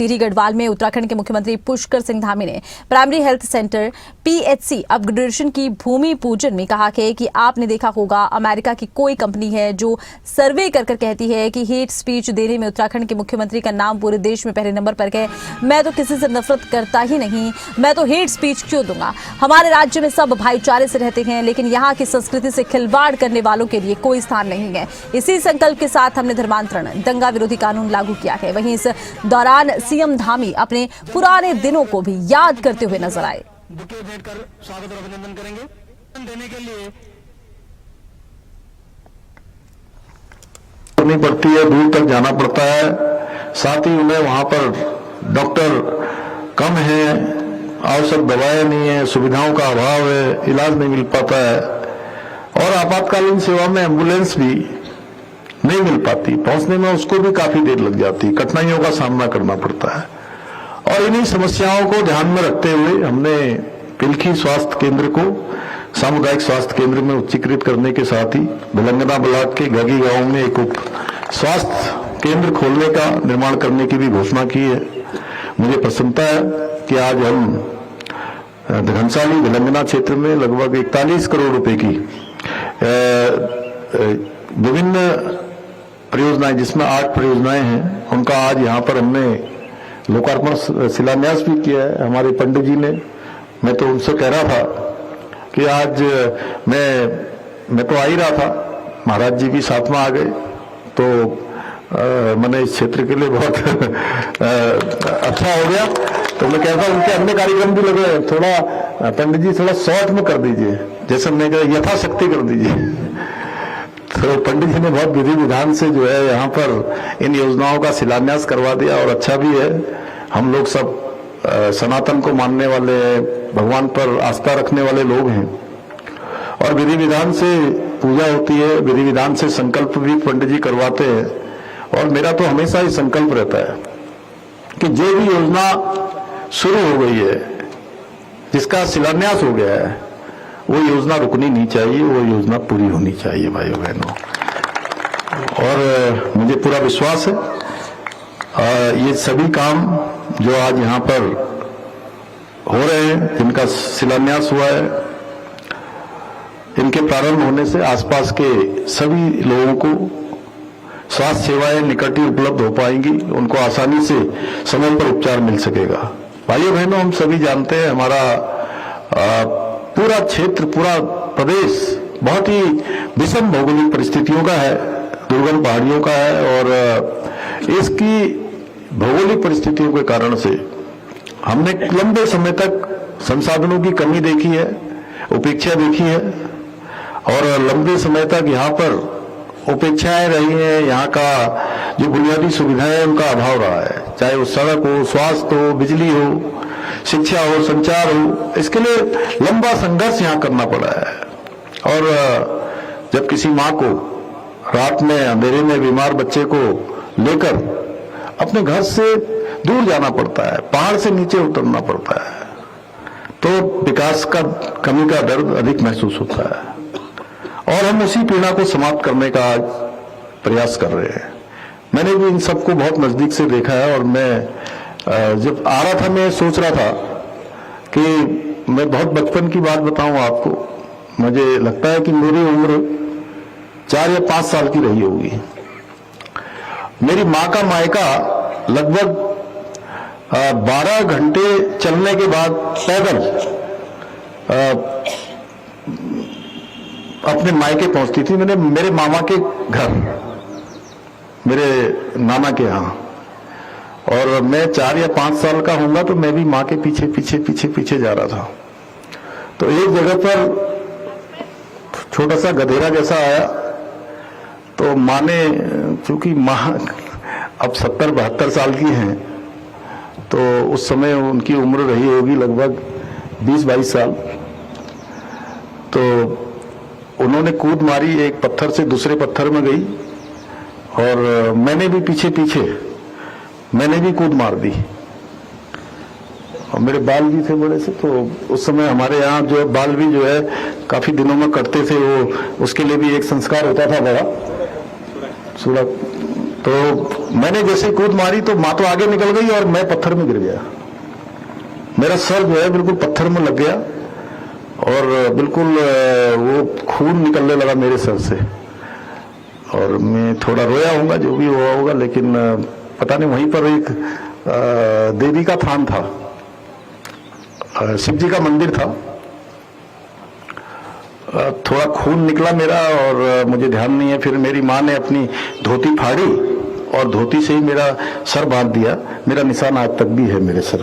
टिहरी गढ़वाल में उत्तराखंड के मुख्यमंत्री पुष्कर सिंह धामी ने primary health centre PHC upgradation की भूमि पूजन में कहा कि आपने देखा होगा अमेरिका की कोई कंपनी है जो सर्वे कर कहती है कि हेट स्पीच देने में उत्तराखंड के मुख्यमंत्री का नाम पूरे देश में पहले नंबर पर है। मैं तो किसी से नफरत करता ही नहीं, मैं तो हेट स्पीच क्यों दूंगा। हमारे राज्य में सब भाईचारे से रहते हैं, लेकिन यहाँ की संस्कृति से खिलवाड़ करने वालों के लिए कोई स्थान नहीं है। इसी संकल्प के साथ हमने धर्मांतरण दंगा विरोधी कानून लागू किया है। वहीं इस दौरान सीएम धामी अपने पुराने दिनों को भी याद करते हुए नजर आए। बुके भेंट कर स्वागत और अभिनंदन करेंगे। देने के लिए करनी पड़ती है, दूर तक जाना पड़ता है, साथ ही उन्हें वहां पर डॉक्टर कम है, आवश्यक दवाएं नहीं है, सुविधाओं का अभाव है, इलाज नहीं मिल पाता है और आपातकालीन सेवा में एम्बुलेंस भी नहीं मिल पाती, पहुंचने में उसको भी काफी देर लग जाती, कठिनाइयों का सामना करना पड़ता है। और इन्हीं समस्याओं को ध्यान में रखते हुए हमने पिलखी स्वास्थ्य केंद्र को सामुदायिक स्वास्थ्य केंद्र में उच्चीकृत करने के साथ ही भिलंगना ब्लॉक के गगी गांव में एक उप स्वास्थ्य केंद्र खोलने का निर्माण करने की भी घोषणा की है। मुझे प्रसन्नता है कि आज हम घनसाली भिलंगना क्षेत्र में लगभग 41 करोड़ रुपए की विभिन्न परियोजनाएं, जिसमें 8 परियोजनाएं हैं, उनका आज यहाँ पर हमने लोकार्पण शिलान्यास भी किया है हमारे पंडित जी ने। मैं तो उनसे कह रहा था कि आज मैं तो आ ही रहा था, महाराज जी भी साथ में आ गए, तो मैंने इस क्षेत्र के लिए बहुत अच्छा हो गया। तो मैं कहता हूं उनके अन्य कार्यक्रम भी लगे, थोड़ा पंडित जी थोड़ा शॉर्ट में कर दीजिए, जैसे हमने कहा यथाशक्ति कर दीजिए। तो पंडित जी ने बहुत विधि विधान से जो है यहाँ पर इन योजनाओं का शिलान्यास करवा दिया और अच्छा भी है। हम लोग सब सनातन को मानने वाले, भगवान पर आस्था रखने वाले लोग हैं और विधि विधान से पूजा होती है, विधि विधान से संकल्प भी पंडित जी करवाते हैं। और मेरा तो हमेशा ही संकल्प रहता है कि जो भी योजना शुरू हो गई है, जिसका शिलान्यास हो गया है, वो योजना रुकनी नहीं चाहिए, वो योजना पूरी होनी चाहिए भाइयों बहनों। और मुझे पूरा विश्वास है ये सभी काम जो आज यहाँ पर हो रहे हैं, जिनका शिलान्यास हुआ है, इनके प्रारंभ होने से आसपास के सभी लोगों को स्वास्थ्य सेवाएं निकट ही उपलब्ध हो पाएंगी, उनको आसानी से समय पर उपचार मिल सकेगा। भाइयों बहनों, हम सभी जानते हैं हमारा पूरा क्षेत्र, पूरा प्रदेश बहुत ही विषम भौगोलिक परिस्थितियों का है, दुर्गम पहाड़ियों का है और इसकी भौगोलिक परिस्थितियों के कारण से हमने लंबे समय तक संसाधनों की कमी देखी है, उपेक्षा देखी है और लंबे समय तक यहाँ पर उपेक्षाएं रही हैं। यहाँ का जो बुनियादी सुविधाएं है उनका अभाव रहा है, चाहे वो सड़क हो, स्वास्थ्य हो, बिजली हो, शिक्षा हो, संचार हो, इसके लिए लंबा संघर्ष यहाँ करना पड़ा है। और जब किसी माँ को रात में अंधेरे में बीमार बच्चे को लेकर अपने घर से दूर जाना पड़ता है, पहाड़ से नीचे उतरना पड़ता है, तो विकास का कमी का दर्द अधिक महसूस होता है और हम उसी पीड़ा को समाप्त करने का आज प्रयास कर रहे हैं। मैंने भी इन सबको बहुत नजदीक से देखा है और मैं जब आ रहा था, मैं सोच रहा था कि मैं बहुत बचपन की बात बताऊं आपको। मुझे लगता है कि मेरी उम्र 4 या 5 साल की रही होगी। मेरी माँ का मायका लगभग 12 घंटे चलने के बाद पैदल अपने मायके पहुंचती थी। मेरे मामा के घर, मेरे नाना के यहाँ, और मैं 4 या 5 साल का होऊंगा तो मैं भी माँ के पीछे पीछे पीछे पीछे जा रहा था। तो एक जगह पर छोटा सा गधेरा जैसा आया, तो माँ ने, चूंकि माँ अब 70-72 साल की हैं, तो उस समय उनकी उम्र रही होगी लगभग 20-22 साल, तो उन्होंने कूद मारी, एक पत्थर से दूसरे पत्थर में गई और मैंने भी पीछे पीछे मैंने भी कूद मार दी। और मेरे बाल भी थे बड़े से, तो उस समय हमारे यहाँ जो बाल भी जो है काफी दिनों में कटते थे, वो उसके लिए भी एक संस्कार होता था बड़ा, तो मैंने जैसे कूद मारी तो माँ तो आगे निकल गई और मैं पत्थर में गिर गया। मेरा सर जो है बिल्कुल पत्थर में लग गया और बिल्कुल वो खून निकलने लगा मेरे सर से, और मैं थोड़ा रोया होऊंगा, जो भी हुआ होगा, लेकिन पता नहीं वहीं पर एक देवी का थान था, शिव जी का मंदिर था। थोड़ा खून निकला मेरा और मुझे ध्यान नहीं है। फिर मेरी माँ ने अपनी धोती फाड़ी और धोती से ही मेरा सर बांध दिया। मेरा निशान आज तक भी है मेरे सर